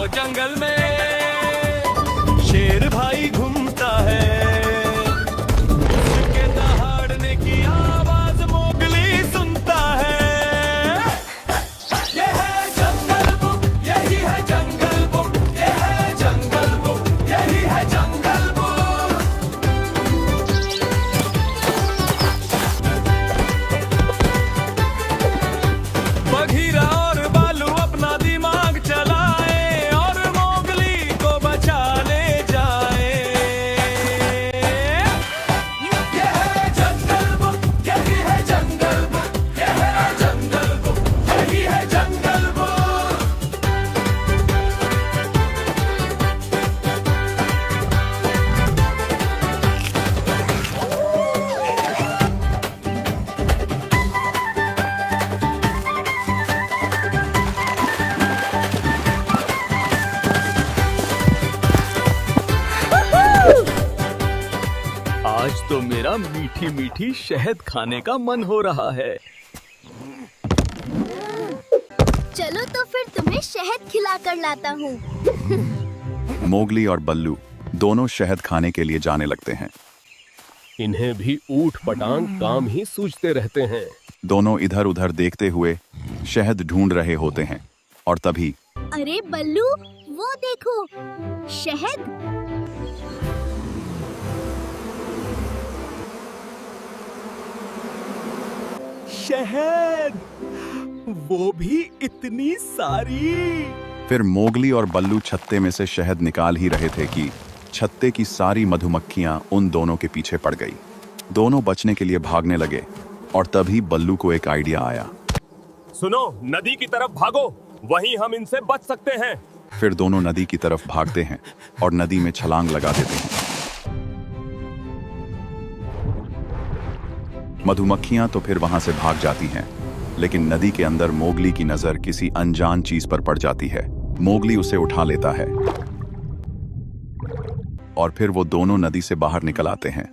ओ जंगल में शेर भाई घूमता है, उसके दहाड़ने की आवाज मोगली सुनता है। ये है जंगल बुक, यही है जंगल बुक, ये है जंगल बुक, यही है जंगल बुक। बघीरा और बालू अपना दिमाग चलाए और मोगली को बचा ले जाए। ये है जंगल बुक, यही है जंगल बुक, ये है जंगल बुक, यही है जंगल बुक। आज तो मेरा मीठी मीठी शहद खाने का मन हो रहा है। चलो तो फिर तुम्हें शहद खिला कर लाता हूँ। मोगली और बल्लू दोनों शहद खाने के लिए जाने लगते हैं। इन्हें भी ऊट पटांग काम ही सूझते रहते हैं। दोनों इधर उधर देखते हुए शहद ढूंढ रहे होते हैं और तभी अरे बल्लू, वो देखो शहद। शहद, वो भी इतनी सारी। फिर मोगली और बल्लू छत्ते में से शहद निकाल ही रहे थे कि छत्ते की सारी मधुमक्खियां उन दोनों के पीछे पड़ गई। दोनों बचने के लिए भागने लगे और तभी बल्लू को एक आइडिया आया। सुनो, नदी की तरफ भागो, वहीं हम इनसे बच सकते हैं। फिर दोनों नदी की तरफ भागते हैं और नदी में छलांग लगा देते हैं। मधुमक्खियां तो फिर वहां से भाग जाती हैं, लेकिन नदी के अंदर मोगली की नजर किसी अनजान चीज पर पड़ जाती है। मोगली उसे उठा लेता है और फिर वो दोनों नदी से बाहर निकल आते हैं।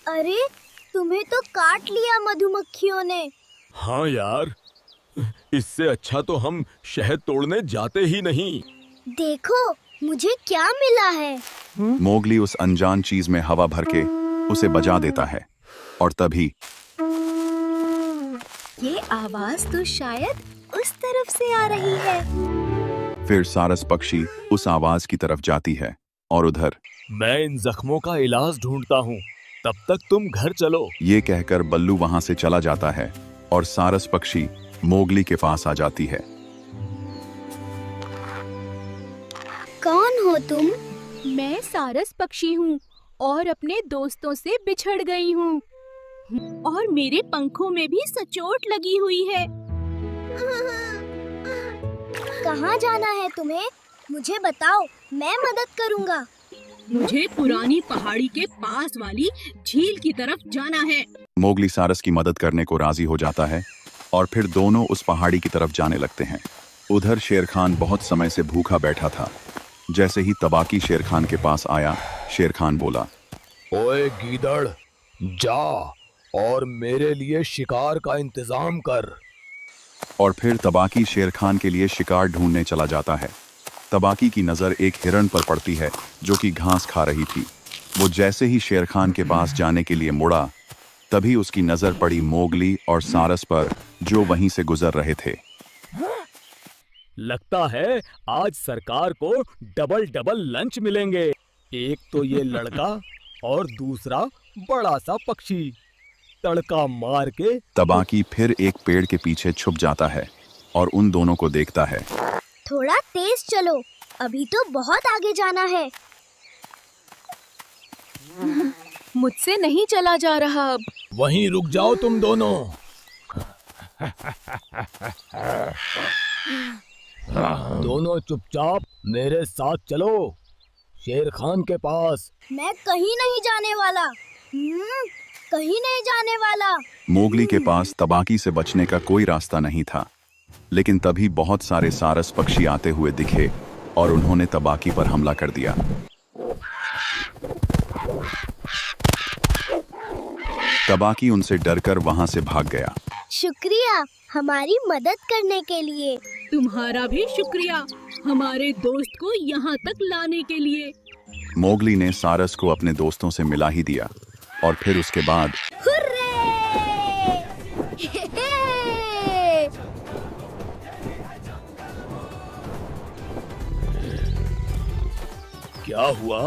अरे तुम्हें तो काट लिया मधुमक्खियों ने। हाँ यार, इससे अच्छा तो हम शहद तोड़ने जाते ही नहीं। देखो मुझे क्या मिला है। मोगली उस अनजान चीज में हवा भर के उसे बजा देता है और तभी ये आवाज तो शायद उस तरफ से आ रही है। फिर सारस पक्षी उस आवाज की तरफ जाती है और उधर मैं इन जख्मों का इलाज ढूंढता हूँ, तब तक तुम घर चलो। ये कहकर बल्लू वहां से चला जाता है और सारस पक्षी मोगली के पास आ जाती है। कौन हो तुम? मैं सारस पक्षी हूँ और अपने दोस्तों से बिछड़ गई हूँ और मेरे पंखों में भी सचोट लगी हुई है। कहाँ जाना है तुम्हें? मुझे बताओ, मैं मदद करूँगा। मुझे पुरानी पहाड़ी के पास वाली झील की तरफ जाना है। मोगली सारस की मदद करने को राजी हो जाता है और फिर दोनों उस पहाड़ी की तरफ जाने लगते हैं। उधर शेर खान बहुत समय से भूखा बैठा था। जैसे ही तबाकी शेर खान के पास आया, शेर खान बोला, ओए गीदड़, जा और मेरे लिए शिकार का इंतजाम कर। और फिर तबाकी शेर खान के लिए शिकार ढूंढने चला जाता है। तबाकी की नजर एक हिरण पर पड़ती है जो कि घास खा रही थी। वो जैसे ही शेर खान के पास जाने के लिए मुड़ा, तभी उसकी नजर पड़ी मोगली और सारस पर जो वहीं से गुजर रहे थे। लगता है आज सरकार को डबल डबल लंच मिलेंगे। एक तो ये लड़का और दूसरा बड़ा सा पक्षी। तड़का मार के तबाकी फिर एक पेड़ के पीछे छुप जाता है और उन दोनों को देखता है। थोड़ा तेज चलो, अभी तो बहुत आगे जाना है। मुझसे नहीं चला जा रहा अब। वहीं रुक जाओ तुम दोनों। दोनों चुपचाप मेरे साथ चलो, शेर खान के पास। मैं कहीं नहीं जाने वाला। कहीं नहीं जाने वाला। मोगली के पास तबाकी से बचने का कोई रास्ता नहीं था, लेकिन तभी बहुत सारे सारस पक्षी आते हुए दिखे और उन्होंने तबाकी पर हमला कर दिया। तबाकी उनसे डरकर वहां से भाग गया। शुक्रिया हमारी मदद करने के लिए। तुम्हारा भी शुक्रिया, हमारे दोस्त को यहाँ तक लाने के लिए। मोगली ने सारस को अपने दोस्तों से मिला ही दिया और फिर उसके बाद क्या हुआ?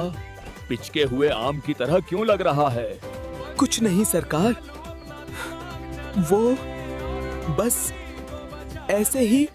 पिचके हुए आम की तरह क्यों लग रहा है? कुछ नहीं सरकार, वो बस ऐसे ही।